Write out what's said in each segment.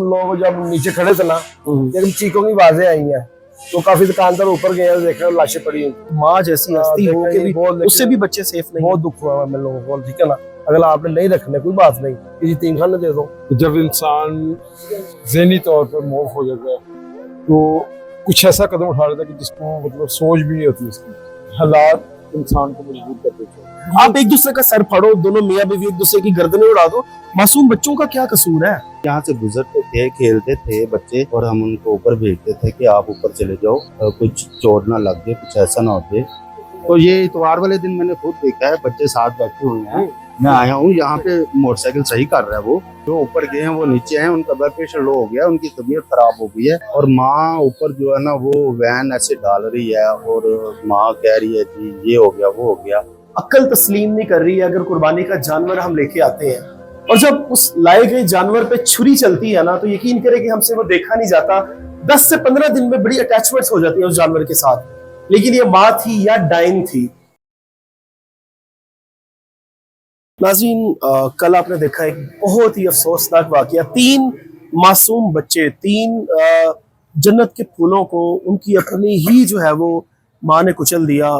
लोग जब नीचे खड़े थे ना, जब चीखों की आवाजें आई हैं तो काफी दुकानदार ऊपर गए और देखा लाशें पड़ी हुई। माँ जैसी हस्ती हो के भी उससे भी बच्चे सेफ नहीं। बहुत दुख हुआ हम लोगों को, ठीक है ना। अगर आपने नहीं रखने कोई बात नहीं, किसी यतीमखाने दे दो। जब इंसान ज़हनी तौर पर मौफ हो जाता है तो कुछ ऐसा कदम उठा लेता है कि जिसको मतलब सोच भी नहीं होती उसकी। हालात इंसान को मजबूर कर देते हैं। आप एक दूसरे का सर फाड़ो, दोनों मियाँ बीवी एक दूसरे की गर्दनें उड़ा दो, मासूम बच्चों का क्या कसूर है? यहाँ से गुजरते थे, खेलते थे बच्चे और हम उनको ऊपर भेजते थे कि आप ऊपर चले जाओ, कुछ चोट ना लग जाए, कुछ ऐसा ना हो जाए। तो ये इतवार वाले दिन मैंने खुद देखा है, बच्चे साथ बैठे हुए हैं। मैं आया हूँ यहाँ पे, मोटरसाइकिल सही कर रहा है वो, जो ऊपर गए हैं वो नीचे हैं, उनका ब्लड प्रेशर लो हो गया, उनकी तबीयत खराब हो गई है और माँ ऊपर जो है ना वो वैन ऐसे डाल रही है और माँ कह रही है जी ये हो गया वो हो गया। अक्ल तस्लीम नहीं कर रही है। अगर कुर्बानी का जानवर हम लेके आते हैं और जब उस लाए गए जानवर पे छुरी चलती है ना, तो यकीन करें कि हमसे वो देखा नहीं जाता। 10 से 15 दिन में बड़ी अटैचमेंट्स हो जाती है उस जानवर के साथ, लेकिन ये माँ थी या डाइन थी। नाज़रीन, कल आपने देखा एक बहुत ही अफसोसनाक वाकया। 3 मासूम बच्चे, 3 जन्नत के फूलों को उनकी अपनी ही जो है वो माँ ने कुचल दिया।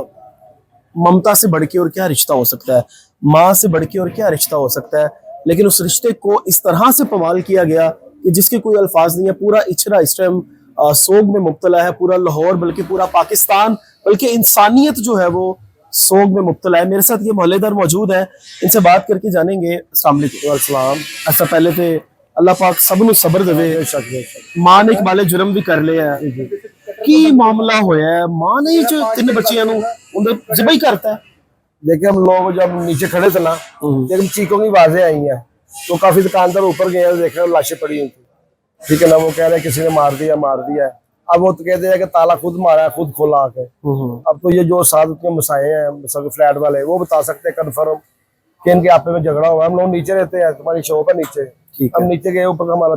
ममता से बढ़ के और क्या रिश्ता हो सकता है, माँ से बढ़ के और क्या रिश्ता हो सकता है। लेकिन उस रिश्ते को इस तरह से पमाल किया गया कि जिसके कोई अल्फाज नहीं है। पूरा इचरा इस टाइम सोग में मुब्तला है, पूरा लाहौर बल्कि पूरा पाकिस्तान, बल्कि इंसानियत जो है वो सोग में मुब्तला है। मेरे साथ ये मोहल्लेदार मौजूद है, इनसे बात करके जानेंगे। अस्सलाम वालेकुम। अच्छा, पहले तो अल्लाह पाक सबनू सब्र देवे। मां ने इकबाले जुर्म भी कर लिया है, की मामला होया है? मां ने जो 3 बच्चियां नु उन्हें ज़िबा करता है। देखिए, हम लोग जब नीचे खड़े थे ना, जब चीखों की आवाजें आई हैं तो काफी दुकानदार ऊपर गए और देखा लाशें पड़ी हुई थी, ठीक है ना। वो कह रहे किसी ने मार दिया। अब वो तो कहते हैं कि ताला खुद मारा है, खुद खोला आके। अब तो ये जो साथ के मसाए हैं सब फ्लैट वाले, वो बता सकते हैं कन्फर्म कि इनके आपस में झगड़ा हुआ है। हम लोग नीचे रहते हैं, तुम्हारी शॉप है नीचे, हम नीचे गए, ऊपर हमारा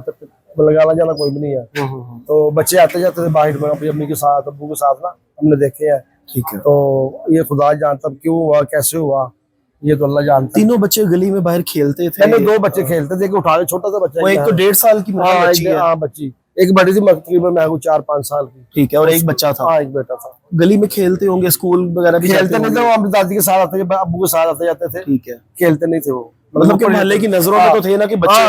लगाना जाना कोई भी नहीं है। तो बच्चे आते जाते थे बाहर में अपनी अम्मी के साथ, अब्बू के साथ ना, हमने देखे हैं, ठीक है। तो ये खुदा जानता क्यों हुआ, कैसे हुआ, ये तो अल्लाह जानता। 3 बच्चे गली में बाहर खेलते थे। 2 बच्चे खेलते थे, उठा के छोटा सा बच्चा, एक तो 1.5 साल की बच्ची है। हाँ, बच्ची एक बड़ी थी, तकरीबन मैं 4-5 साल की, ठीक है, और एक बच्चा था। हाँ, एक बेटा था। गली में खेलते होंगे, स्कूल वगैरह भी खेलते नहीं थे, वो अपनी दादी के साथ आते, अब्बू के साथ आते जाते थे, ठीक है। खेलते नहीं थे वो, मतलब कि मोहल्ले की नजरों में तो थे ना कि बच्चे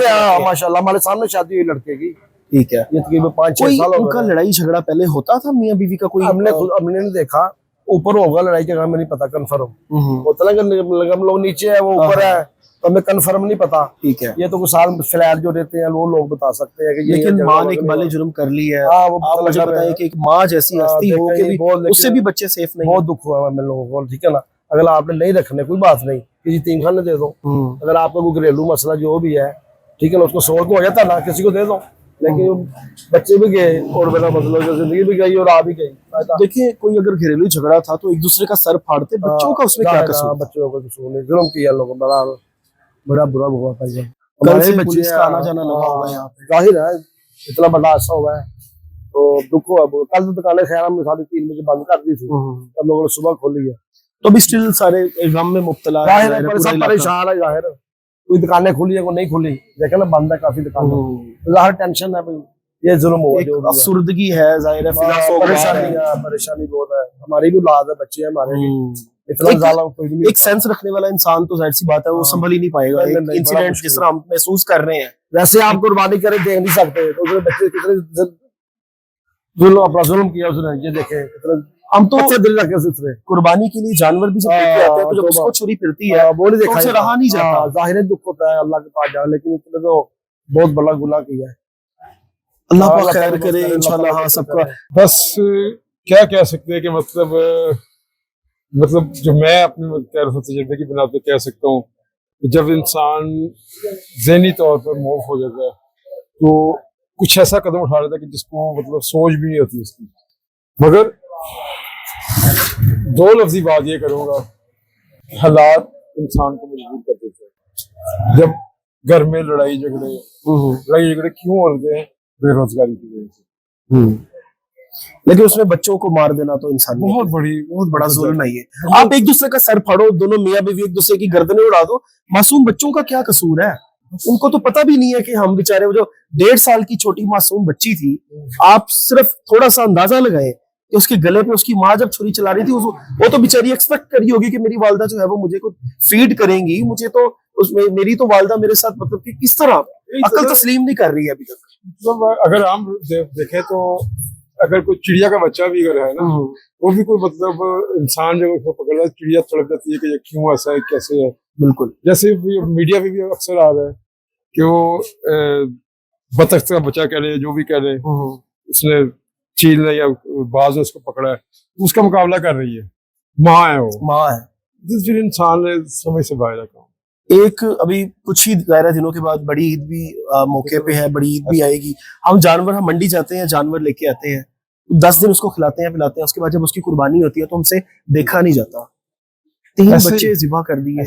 हैं माशाल्लाह। हमारे सामने शादी हुई लड़के की, ठीक है। ये तकरीबन 5-6 साल हो गए। उनका लड़ाई झगड़ा पहले होता था मियां बीवी का कोई? हमने नहीं देखा, ऊपर होगा लड़ाई झगड़ा, हमें नहीं पता कन्फर्म होता है। हम लोग नीचे है, वो ऊपर है, तो हमें कन्फर्म नहीं पता, ठीक है। ये तो कुछ साल फ्लैट जो रहते हैं वो लोग बता सकते हैं कि ये। लेकिन माँ ने इकबाले जुर्म कर ली है। आप मुझे बताइए कि एक माँ जैसी हस्ती हो के भी उससे भी बच्चे सेफ नहीं। बहुत दुख हुआ हम लोगों को, ठीक है ना। अगर आपने नहीं रखने कोई बात नहीं, किसी यतीमखाने दे दो। अगर आपका कोई घरेलू मसला जो भी है, ठीक है ना, उसको सोल्व हो जाता ना, किसी को दे दो। लेकिन बच्चे भी गए और मेरा मतलब जिंदगी भी गई और आ भी गई। देखिए, कोई अगर घरेलू झगड़ा था तो एक दूसरे का सर फाड़ते, बच्चों का उसमें क्या कसूर? बच्चों का कसूर नहीं, जुल्म किया लोगों, बड़ा बुरा हुआ भाई। कल से पुलिस का आना जाना लगा हुआ है यहाँ पे, जाहिर है इतना बड़ा हादसा हुआ है तो दुख हुआ। कल तो दुकानें खैर हम 3:30 बजे बंद कर दी थी, अब लोगों ने सुबह खोली है, तो भी स्टिल सारे गम में मुब्तला है, सब परेशान है। जाहिर कोई दुकानें खुली है, कोई नहीं खुली, देखे ना बंद है काफी दुकानें, जाहिर टेंशन है भाई, ये जुल्म हुआ, जो अफसुर्दगी है, जाहिर है परेशानी बहुत है। हमारी भी औलाद है, बच्चे हैं हमारे, इतना ज़्यादा कोई नहीं। एक सेंस रखने वाला इंसान तो जाहिर सी बात है वो संभल ही नहीं पाएगा इंसिडेंट जिस तरह हम महसूस कर रहे हैं। वैसे आप कुर्बानी करे देख नहीं सकते, तो उसने बच्चे कितने अपना जुल्म किया उसने, ये देखे हम तो दिल रखे उसने। कुर्बानी के लिए जानवर भी जब लेके आते हैं तो जब उसको छुरी फिरती है वो नहीं देखा, रहा नहीं जाता। जाहिर दुख होता है अल्लाह के पास जाओ, लेकिन इसने तो बहुत बड़ा गुनाह किया है। अल्लाह पाक खैर करे इंशाल्लाह। हाँ, सबका बस क्या कह सकते हैं कि मतलब जो मैं अपने तजर्बे की बिना पे कह सकता हूँ, जब इंसान ज़हनी तौर पर मौफ हो जाता है तो कुछ ऐसा कदम उठा लेता है कि जिसको मतलब सोच भी नहीं होती उसकी। मगर 2 लफ्ज़ी बात ये करूँगा, हालात इंसान को मजबूर कर देते हैं। जब घर में लड़ाई झगड़े क्यों होते हैं? बेरोजगारी की वजह से। लेकिन उसमें बच्चों को मार देना तो इंसान बहुत बड़ा जुल्म है ये। आप एक दूसरे का सर फाड़ो, दोनों मियाँ बीवी एक दूसरे की गर्दनें उड़ा दो, मासूम बच्चों का क्या कसूर है? उनको तो पता भी नहीं है कि हम बेचारे, वो जो 1.5 साल की छोटी मासूम बच्ची थी, आप सिर्फ थोड़ा सा अंदाजा लगाएं कि उसके गले पे उसकी माँ जब छुरी चला रही थी, वो तो बेचारी एक्सपेक्ट करी होगी कि मेरी वालदा जो है वो मुझे कुछ फीड करेंगी, मुझे तो उसमें मेरी तो वालदा मेरे साथ मतलब कि किस तरह अकल तस्लीम नहीं कर रही है अभी तक। मतलब अगर हम देखें तो अगर कोई चिड़िया का बच्चा भी अगर है ना, वो भी कोई मतलब इंसान जब उसको पकड़ रहा है, चिड़िया तड़प जाती है कि ये क्यों ऐसा है, कैसे है। बिल्कुल। जैसे मीडिया पे भी अक्सर आ रहा है कि वो बतख का बच्चा कह रहे, जो भी कह रहे, उसने चील ने या बाज ने उसको पकड़ा है, उसका मुकाबला कर रही है, माँ है वो, माँ है। फिर इंसान ने समझ से बाहर रखा। एक अभी कुछ ही ज़ाहिर दिनों के बाद बड़ी ईद भी मौके पे है, बड़ी ईद भी आएगी। हम मंडी जाते हैं, जानवर लेके आते हैं, 10 दिन उसको खिलाते हैं पिलाते हैं, उसके बाद जब उसकी कुर्बानी होती है तो हमसे देखा नहीं जाता। 3 बच्चे ज़िबा कर दिए।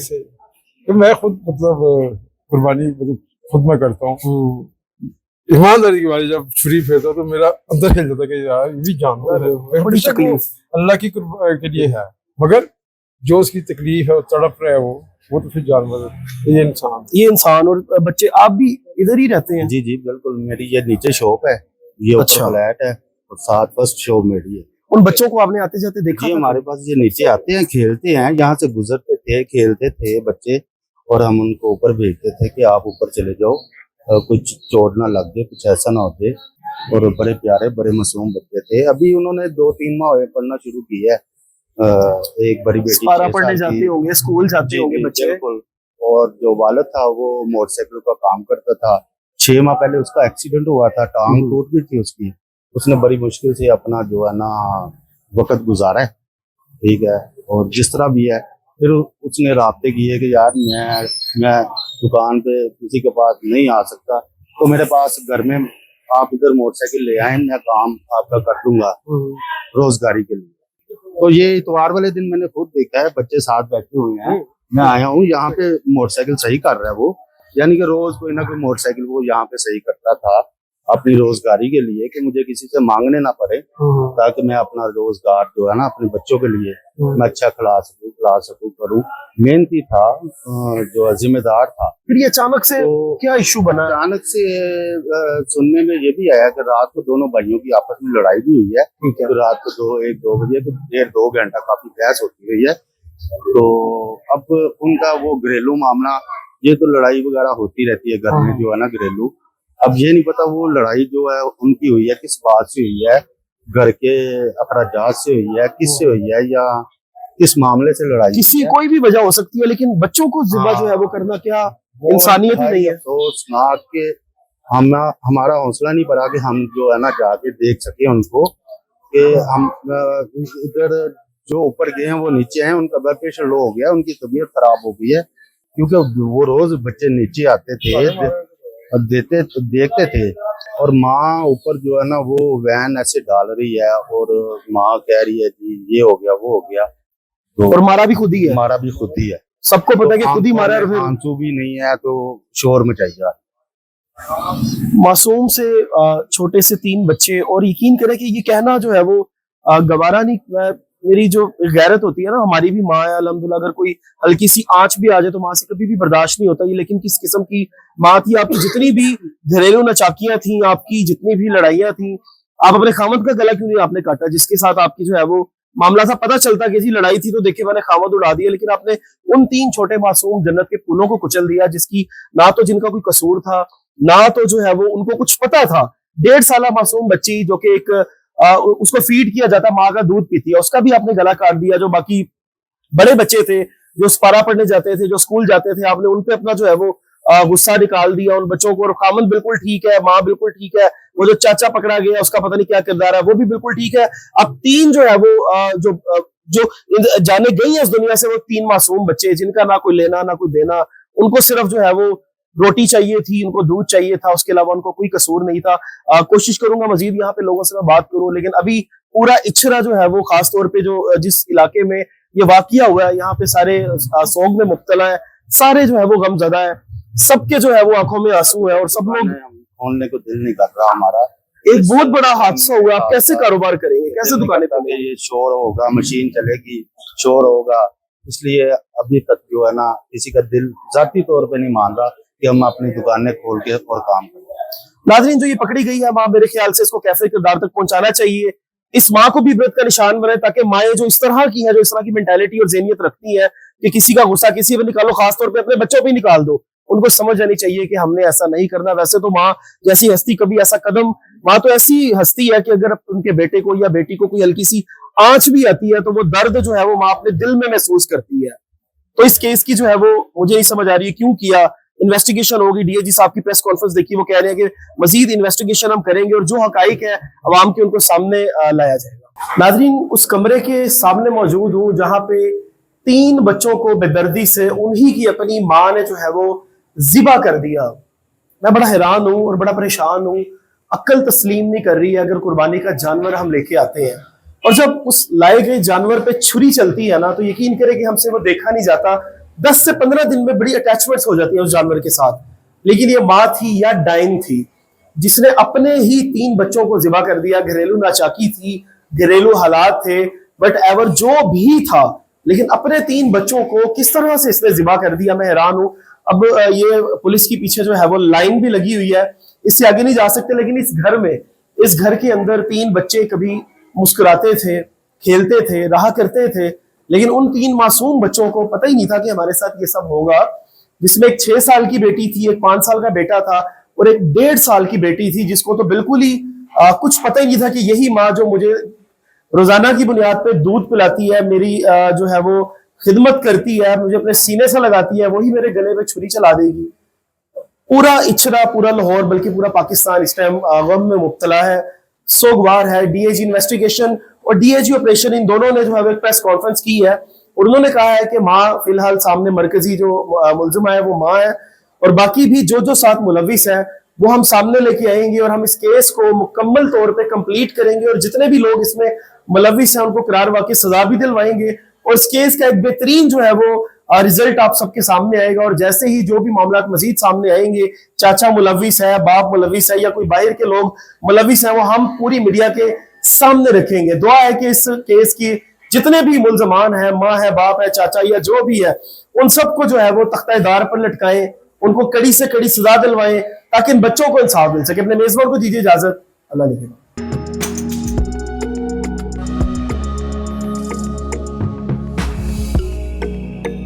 तो मैं खुद मतलब कुर्बानी मतलब खुद मैं करता हूँ, ईमानदारी की बात, जब छुरी फेरता तो मेरा अंदर हिल जाता कि यार ये भी जानवर है, बड़ी तकलीफ अल्लाह की के लिए है, मगर जो उसकी तकलीफ है, तड़प रहा है वो तो फिर जानवर है, ये इंसान और बच्चे। आप भी इधर ही रहते हैं? जी जी बिल्कुल, मेरी ये नीचे शॉप है, ये ऊपर फ्लैट है और साथ फर्स्ट शॉप मेरी है। उन बच्चों को आपने आते जाते देखा? जी हमारे पास ये नीचे आते हैं, खेलते हैं, यहाँ से गुजरते थे, खेलते थे बच्चे, और हम उनको ऊपर भेजते थे कि आप ऊपर चले जाओ, कुछ चोट ना लग जाए, कुछ ऐसा ना हो जाए। और बड़े प्यारे बड़े मासूम बच्चे थे। अभी उन्होंने 2-3 माह हुए पढ़ना शुरू किया है। एक बड़ी बेटी पढ़ने जाते होंगे, स्कूल जाते होंगे बच्चे। और जो वालिद था वो मोटरसाइकिल का काम करता था। 6 माह पहले उसका एक्सीडेंट हुआ था, टांग टूट गई थी उसकी। उसने बड़ी मुश्किल से अपना जो है ना वक्त गुजारा है, ठीक है। और जिस तरह भी है, फिर उसने राब्ते किए कि यार मैं दुकान पे किसी के पास नहीं आ सकता, तो मेरे पास घर में आप इधर मोटरसाइकिल ले आए, मैं काम आपका कर दूंगा रोजगारी के लिए। तो ये इतवार वाले दिन मैंने खुद देखा है, बच्चे साथ बैठे हुए हैं, मैं आया हूँ यहाँ पे, मोटरसाइकिल सही कर रहा है वो, यानी कि रोज कोई ना कोई मोटरसाइकिल वो यहाँ पे सही करता था अपनी रोजगारी के लिए, कि मुझे किसी से मांगने ना पड़े, ताकि मैं अपना रोजगार जो है ना अपने बच्चों के लिए मैं अच्छा खिला सकूं करूं। मेहनती था, जो जिम्मेदार था। फिर ये अचानक से तो क्या इशू बना? अचानक से सुनने में ये भी आया कि रात को दोनों भाइयों की आपस में लड़ाई भी हुई है। तो रात को 2 बजे तो 1.5-2 घंटा काफी बहस होती रही है। तो अब उनका वो घरेलू मामला, ये तो लड़ाई वगैरह होती रहती है घर में जो है ना घरेलू। अब ये नहीं पता वो लड़ाई जो है उनकी हुई है किस बात से हुई है, घर के अखराजात से हुई है, किससे हुई है, या किस मामले से लड़ाई, किसी कोई भी वजह हो सकती है, लेकिन बच्चों को जिम्मा जो है वो करना क्या इंसानियत ही नहीं है? अफसोसनाक के हमारा हौसला नहीं पड़ा कि हम जो है ना जाके देख सके उनको, कि हम इधर जो ऊपर गए हैं वो नीचे हैं, उनका ब्लड प्रेशर लो हो गया, उनकी तबीयत खराब हो गई है, क्योंकि वो रोज बच्चे नीचे आते थे, देखते थे, और माँ ऊपर जो है ना वो वैन ऐसे डाल रही है, और माँ कह रही है जी ये हो गया वो हो गया, तो और मारा भी खुद ही है। मारा भी खुद ही है, सबको पता है कि खुद ही मारा है। फिर आंसू भी नहीं है तो शोर मचाइए। मासूम से छोटे से 3 बच्चे, और यकीन करें कि ये कहना जो है वो गवारा नहीं। मेरी जो गैरत होती है ना, हमारी भी माँ है अल्हम्दुलिल्लाह, अगर कोई हल्की सी आंच भी आ जाए तो माँ से कभी भी बर्दाश्त नहीं होता ये। लेकिन किस किस्म की माँ थी आपकी, जितनी भी घरेलू नचाकियां थी आपकी, जितनी भी लड़ाइयां थी, आप अपने खामद का गला क्यों नहीं आपने काटा, जिसके साथ आपकी जो है वो मामला था। पता चलता कि जी लड़ाई थी तो देखे मैंने खामद उड़ा दिया, लेकिन आपने उन 3 छोटे मासूम जन्नत के फूलों को कुचल दिया, जिसकी ना तो जिनका कोई कसूर था, ना तो जो है वो उनको कुछ पता था। 1.5 साल मासूम बच्ची जो कि एक उसको फीड किया जाता, माँ का दूध पीती है, उसका भी आपने गला काट दिया। जो बाकी बड़े बच्चे थे जो स्पारा पढ़ने जाते थे, जो स्कूल जाते थे, आपने उन पे अपना जो है वो गुस्सा निकाल दिया उन बच्चों को। और खामन बिल्कुल ठीक है, माँ बिल्कुल ठीक है, वो जो चाचा पकड़ा गया उसका पता नहीं क्या किरदार है, वो भी बिल्कुल ठीक है। अब 3 जो है वो जो जाने गई है इस दुनिया से, वो 3 मासूम बच्चे जिनका ना कोई लेना ना कोई देना, उनको सिर्फ जो है वो रोटी चाहिए थी, उनको दूध चाहिए था, उसके अलावा उनको कोई कसूर नहीं था। कोशिश करूंगा मजीद यहाँ पे लोगों से मैं बात करूं, लेकिन अभी पूरा इचरा जो है वो खास तौर पे जो जिस इलाके में ये वाकया हुआ है, यहाँ पे सारे सोग में मुब्तला है, सारे जो है वो गमजदा है, सबके जो है वो आंखों में आंसू है, और सब लोग खोलने को दिल नहीं कर रहा हमारा। एक बहुत बड़ा हादसा हुआ, आप कैसे कारोबार करेंगे, कैसे दुकानें खोलेंगे? ये शोर होगा, मशीन चलेगी, शोर होगा, इसलिए अभी तक जो है ना किसी का दिल जाती तौर पे नहीं मान रहा कि हम अपनी दुकानें खोल के और काम करें। नाजरीन, जो ये पकड़ी गई है माँ, मेरे ख्याल से इसको कैफे किरदार तक पहुंचाना चाहिए। इस माँ को भी इबरत का निशान बने, ताकि माएँ जो इस तरह की है, जो इस तरह की मेंटालिटी और ज़हनियत रखती है कि किसी का गुस्सा किसी पे निकालो, खासतौर पे अपने बच्चों पे निकाल दो, उनको समझ आनी चाहिए कि हमने ऐसा नहीं करना। वैसे तो माँ जैसी हस्ती कभी ऐसा कदम, माँ तो ऐसी हस्ती है कि अगर उनके बेटे को या बेटी को कोई हल्की सी आंच भी आती है तो वो दर्द जो है वो माँ अपने दिल में महसूस करती है। तो इस केस की जो है वो मुझे नहीं समझ आ रही है क्यों किया। इन्वेस्टिगेशन होगी, डीएजी साहब की प्रेस कॉन्फ्रेंस देखी, वो कह रहे हैं कि मजीद इन्वेस्टिगेशन हम करेंगे और जो हकाइक है अवाम के उनको सामने लाया जाएगा। नाजरीन, उस कमरे के सामने मौजूद हूँ जहां पे 3 बच्चों को बेदर्दी से उन्हीं की अपनी माँ ने जो है वो जिबा कर दिया। मैं बड़ा हैरान हूँ और बड़ा परेशान हूँ। अक्ल तस्लीम नहीं कर रही है। अगर कुर्बानी का जानवर हम लेके आते हैं और जब उस लाए गए जानवर पे छुरी चलती है ना, तो यकीन करें कि हमसे वो देखा नहीं जाता। 10 से 15 दिन में बड़ी अटैचमेंट्स हो जाती है उस जानवर के साथ। लेकिन ये माँ थी या डाइन थी जिसने अपने ही 3 बच्चों को जिबा कर दिया। घरेलू नाचाकी थी, घरेलू हालात थे, बट एवर जो भी था, लेकिन अपने 3 बच्चों को किस तरह से इसने जिबा कर दिया, मैं हैरान हूं। अब ये पुलिस के पीछे जो है वो लाइन भी लगी हुई है, इससे आगे नहीं जा सकते। लेकिन इस घर में, इस घर के अंदर 3 बच्चे कभी मुस्कुराते थे, खेलते थे, रहा करते थे, लेकिन उन 3 मासूम बच्चों को पता ही नहीं था कि हमारे साथ ये सब होगा। जिसमें एक 6 साल की बेटी थी, एक 5 साल का बेटा था और एक 1.5 साल की बेटी थी, जिसको तो बिल्कुल ही कुछ पता ही नहीं था कि यही माँ जो मुझे रोजाना की बुनियाद पे दूध पिलाती है, मेरी जो है वो खिदमत करती है, मुझे अपने सीने से लगाती है, वही मेरे गले पे छुरी चला देगी। पूरा इचरा, पूरा लाहौर, बल्कि पूरा पाकिस्तान इस टाइम गम में मुब्तला है, सोगवार है। डीएजी इन्वेस्टिगेशन और डीएजी ऑपरेशन, इन दोनों ने जो है एक प्रेस कॉन्फ्रेंस की है और उन्होंने कहा है कि माँ फिलहाल सामने मरकजी जो मुल्जिम है वो माँ है और बाकी भी जो साथ मुलविस है वो हम सामने लेके आएंगे और हम इस केस को मुकम्मल तौर पे कंप्लीट करेंगे और जितने भी लोग इसमें मुलविस हैं उनको करार वाकई सजा भी दिलवाएंगे और इस केस का एक बेहतरीन जो है वो रिजल्ट आप सबके सामने आएगा। और जैसे ही जो भी मामला मजीद सामने आएंगे, चाचा मुलविस है, बाप मुलविस है या कोई बाहर के लोग मुलविस है, वो हम पूरी मीडिया के सामने रखेंगे। दुआ है कि इस केस की जितने भी मुल्जमान है, माँ है, बाप है, चाचा या जो भी है, उन सबको जो है वो तख्ता-ए-दार पर लटकाएं, उनको कड़ी से कड़ी सजा दिलवाएं ताकि इन बच्चों को इंसाफ मिल सके। अपने मेजबान को दीजिए इजाजत। अल्लाह ने